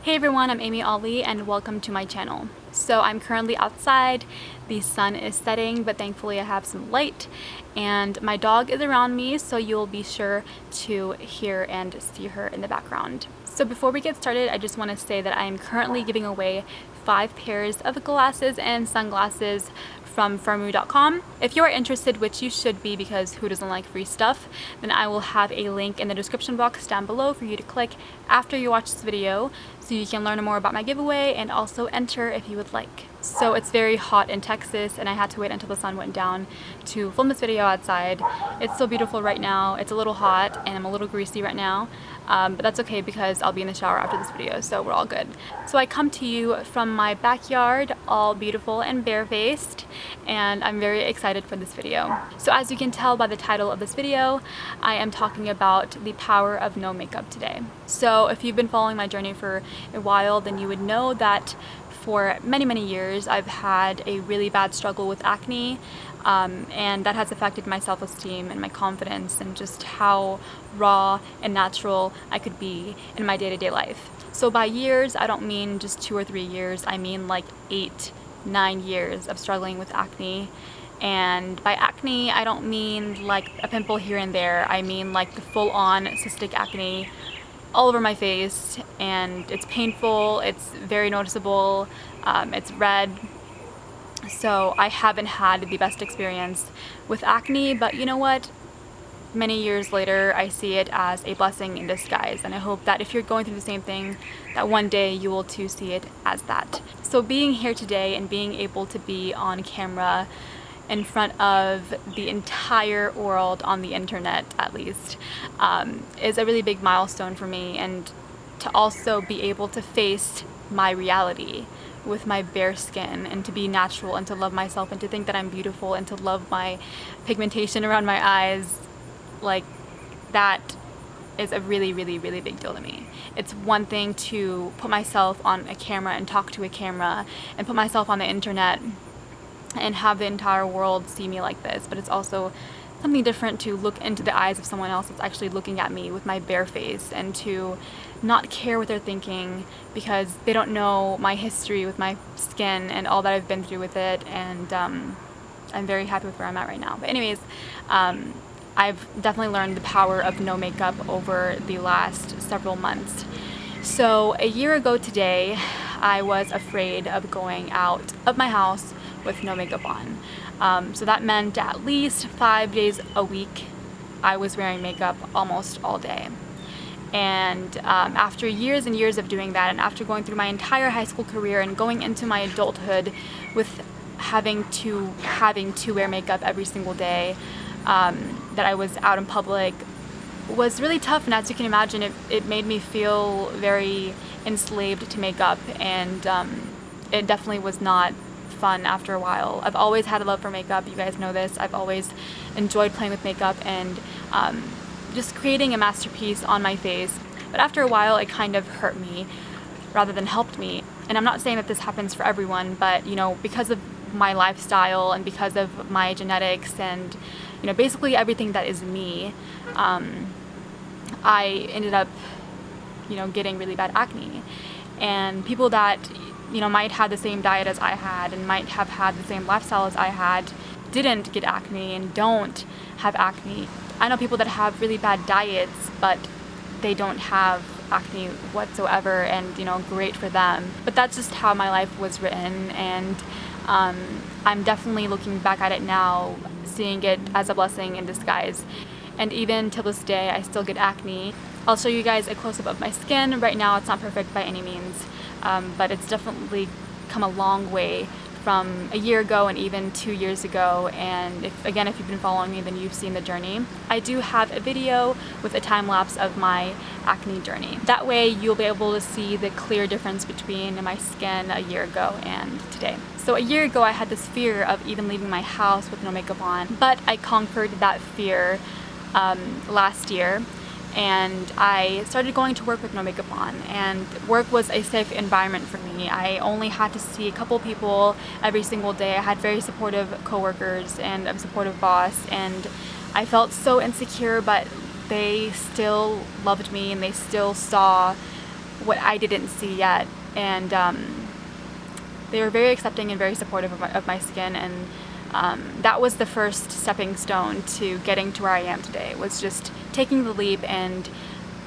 Hey everyone, I'm Amy Ali and welcome to my channel. So I'm currently outside, the sun is setting, but thankfully I have some light and my dog is around me, so you'll be sure to hear and see her in the background. So before we get started, I just want to say that I am currently giving away 5 pairs of glasses and sunglasses from Firmoo.com. If you are interested, which you should be because who doesn't like free stuff, then I will have a link in the description box down below for you to click after you watch this video so you can learn more about my giveaway and also enter if you would like. So it's very hot in Texas and I had to wait until the sun went down to film this video outside. It's so beautiful right now. It's a little hot and I'm a little greasy right now, but that's okay because I'll be in the shower after this video, so we're all good. So I come to you from my backyard, all beautiful and barefaced, and I'm very excited for this video. So as you can tell by the title of this video, I am talking about the power of no makeup today. So if you've been following my journey for a while, then you would know that for many years I've had a really bad struggle with acne, and that has affected my self-esteem and my confidence and just how raw and natural I could be in my day-to-day life. So by years, I don't mean just 2 or 3 years, I mean like 8, 9 years of struggling with acne. And by acne, I don't mean like a pimple here and there, I mean like the full-on cystic acne all over my face, and it's painful, it's very noticeable, it's red. So I haven't had the best experience with acne, but you know what? Many years later, I see it as a blessing in disguise, and I hope that if you're going through the same thing, that one day you will too see it as that. So being here today and being able to be on camera in front of the entire world, on the internet at least, is a really big milestone for me, and to also be able to face my reality with my bare skin and to be natural and to love myself and to think that I'm beautiful and to love my pigmentation around my eyes, like that is a really big deal to me. It's one thing to put myself on a camera and talk to a camera and put myself on the internet and have the entire world see me like this, but it's also something different to look into the eyes of someone else that's actually looking at me with my bare face and to not care what they're thinking because they don't know my history with my skin and all that I've been through with it, and I'm very happy with where I'm at right now. But anyways, I've definitely learned the power of no makeup over the last several months. So a year ago today, I was afraid of going out of my house with no makeup on. So that meant at least 5 days a week I was wearing makeup almost all day. And after years and years of doing that, and after going through my entire high school career and going into my adulthood with having to wear makeup every single day that I was out in public, was really tough. And as you can imagine, it made me feel very enslaved to makeup, and it definitely was not fun after a while. I've always had a love for makeup, you guys know this. I've always enjoyed playing with makeup and just creating a masterpiece on my face. But after a while, it kind of hurt me rather than helped me. And I'm not saying that this happens for everyone, but you know, because of my lifestyle and because of my genetics and you know, basically everything that is me, I ended up, you know, getting really bad acne. And people that, you know, might have the same diet as I had and might have had the same lifestyle as I had didn't get acne and don't have acne. I know people that have really bad diets, but they don't have acne whatsoever, and you know, great for them. But that's just how my life was written, and I'm definitely looking back at it now, seeing it as a blessing in disguise. And even till this day, I still get acne. I'll show you guys a close-up of my skin. Right now, it's not perfect by any means, but it's definitely come a long way from a year ago and even 2 years ago. And if you've been following me, then you've seen the journey. I do have a video with a time-lapse of my acne journey. That way, you'll be able to see the clear difference between my skin a year ago and today. So a year ago, I had this fear of even leaving my house with no makeup on, but I conquered that fear last year, and I started going to work with no makeup on, and work was a safe environment for me. I only had to see a couple people every single day. I had very supportive coworkers and a supportive boss, and I felt so insecure, but they still loved me and they still saw what I didn't see yet. And they were very accepting and very supportive of my skin, and that was the first stepping stone to getting to where I am today, was just taking the leap and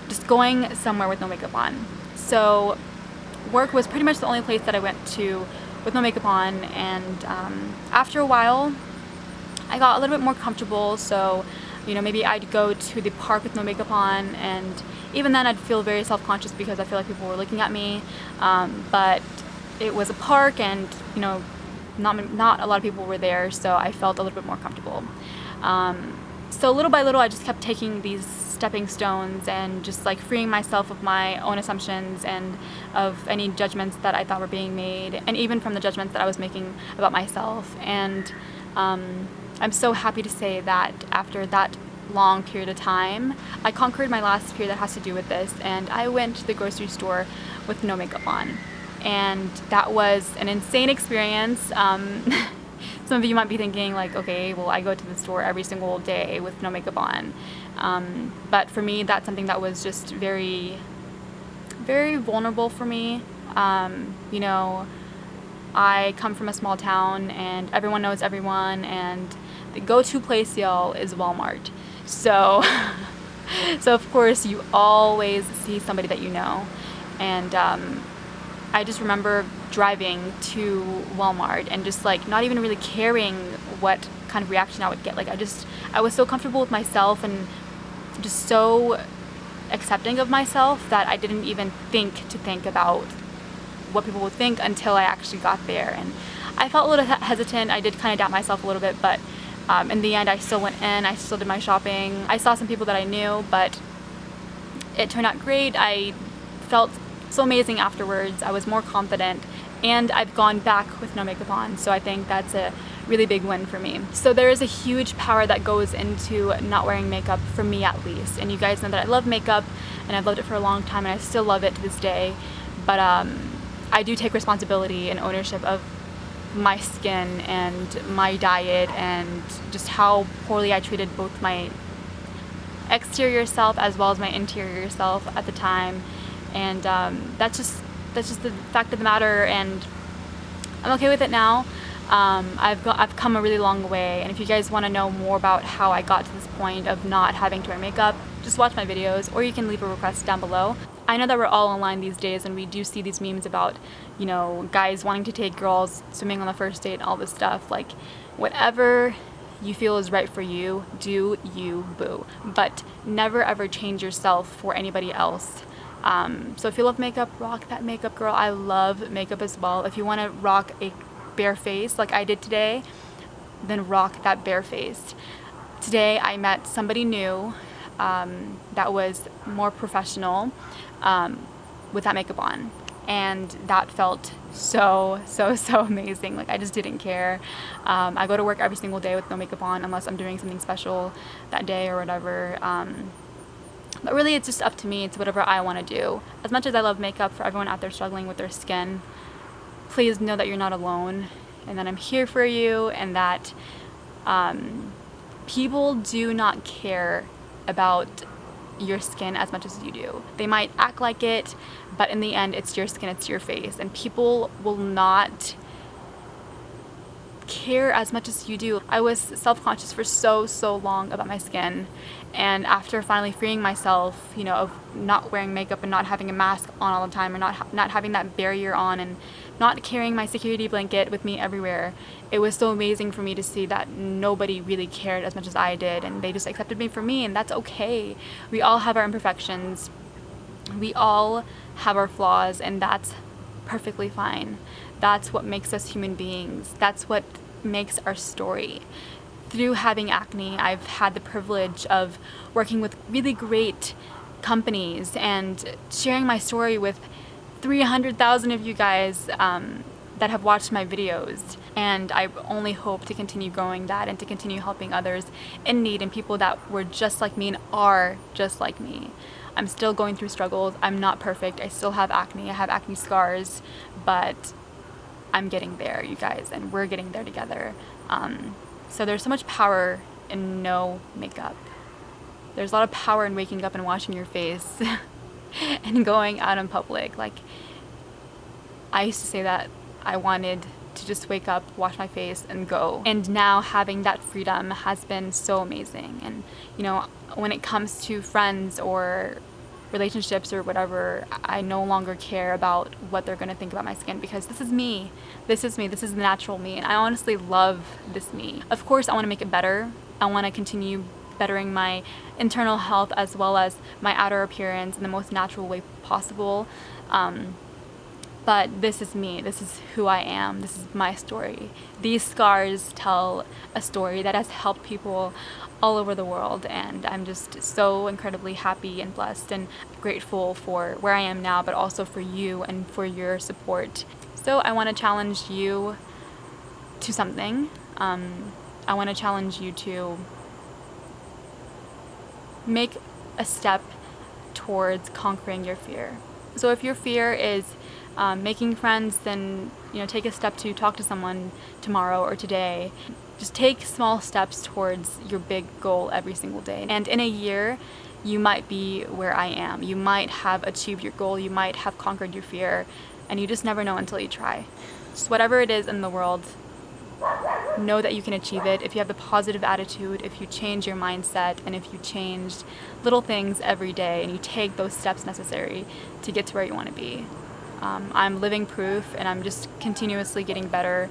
just going somewhere with no makeup on. So work was pretty much the only place that I went to with no makeup on, and after a while I got a little bit more comfortable. So, you know, maybe I'd go to the park with no makeup on, and even then I'd feel very self-conscious because I feel like people were looking at me, but it was a park, and you know, not a lot of people were there, so I felt a little bit more comfortable. So little by little I just kept taking these stepping stones and just like freeing myself of my own assumptions and of any judgments that I thought were being made, and even from the judgments that I was making about myself. And I'm so happy to say that after that long period of time, I conquered my last fear that has to do with this, and I went to the grocery store with no makeup on. And that was an insane experience. Some of you might be thinking like, okay, well, I go to the store every single day with no makeup on. But for me, that's something that was just very, very vulnerable for me. You know, I come from a small town and everyone knows everyone, and the go-to place, y'all, is Walmart. So, so of course you always see somebody that you know. And I just remember driving to Walmart and just like not even really caring what kind of reaction I would get. Like I was so comfortable with myself and just so accepting of myself that I didn't even think about what people would think until I actually got there. And I felt a little hesitant. I did kind of doubt myself a little bit, but in the end I still went in, I still did my shopping. I saw some people that I knew, but it turned out great. I felt so amazing afterwards. I was more confident, and I've gone back with no makeup on, so I think that's a really big win for me. So there is a huge power that goes into not wearing makeup, for me at least. And you guys know that I love makeup, and I've loved it for a long time, and I still love it to this day. But I do take responsibility and ownership of my skin and my diet and just how poorly I treated both my exterior self as well as my interior self at the time. And that's just the fact of the matter, and I'm okay with it now. I've come a really long way, and if you guys want to know more about how I got to this point of not having to wear makeup, just watch my videos, or you can leave a request down below. I know that we're all online these days, and we do see these memes about, you know, guys wanting to take girls swimming on the first date and all this stuff. Like, whatever you feel is right for you, do you, boo. But never ever change yourself for anybody else. So if you love makeup, rock that makeup, girl. I love makeup as well. If you want to rock a bare face like I did today, then rock that bare face. Today I met somebody new that was more professional with that makeup on, and that felt so amazing. Like, I just didn't care. I go to work every single day with no makeup on unless I'm doing something special that day or whatever. But really, it's just up to me. It's whatever I want to do. As much as I love makeup, for everyone out there struggling with their skin, please know that you're not alone, and that I'm here for you, and that people do not care about your skin as much as you do. They might act like it, but in the end, it's your skin, it's your face, and people will not care as much as you do. I was self-conscious for so long about my skin, and after finally freeing myself, you know, of not wearing makeup and not having a mask on all the time, or not having that barrier on, and not carrying my security blanket with me everywhere, it was so amazing for me to see that nobody really cared as much as I did, and they just accepted me for me, and that's okay. We all have our imperfections, we all have our flaws, and that's perfectly fine. That's what makes us human beings. That's what makes our story. Through having acne, I've had the privilege of working with really great companies and sharing my story with 300,000 of you guys that have watched my videos. And I only hope to continue growing that and to continue helping others in need, and people that were just like me and are just like me. I'm still going through struggles. I'm not perfect. I still have acne. I have acne scars, but I'm getting there, you guys, and we're getting there together. So there's so much power in no makeup. There's a lot of power in waking up and washing your face. and going out in public. Like, I used to say that I wanted to just wake up, wash my face, and go. And now having that freedom has been so amazing. And you know, when it comes to friends or relationships or whatever, I no longer care about what they're gonna think about my skin, because this is me. This is me. This is the natural me. And I honestly love this me. Of course, I wanna make it better. I wanna continue bettering my internal health as well as my outer appearance in the most natural way possible. But this is me. This is who I am. This is my story. These scars tell a story that has helped people all over the world, and I'm just so incredibly happy and blessed and grateful for where I am now, but also for you and for your support. So I want to challenge you to something. I want to challenge you to make a step towards conquering your fear. So if your fear is making friends, then take a step to talk to someone tomorrow or today. Just take small steps towards your big goal every single day. And in a year, you might be where I am. You might have achieved your goal. You might have conquered your fear, and you just never know until you try. Just whatever it is in the world, know that you can achieve it if you have the positive attitude, if you change your mindset, and if you change little things every day and you take those steps necessary to get to where you want to be. I'm living proof, and I'm just continuously getting better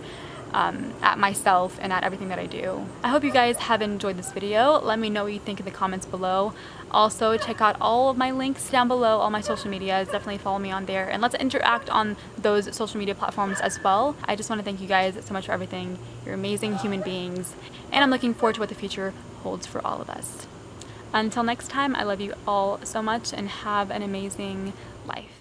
at myself and at everything that I do. I hope you guys have enjoyed this video. Let me know what you think in the comments below. Also, check out all of my links down below, all my social medias. Definitely follow me on there, and let's interact on those social media platforms as well. I just want to thank you guys so much for everything. You're amazing human beings, and I'm looking forward to what the future holds for all of us. Until next time, I love you all so much, and have an amazing life.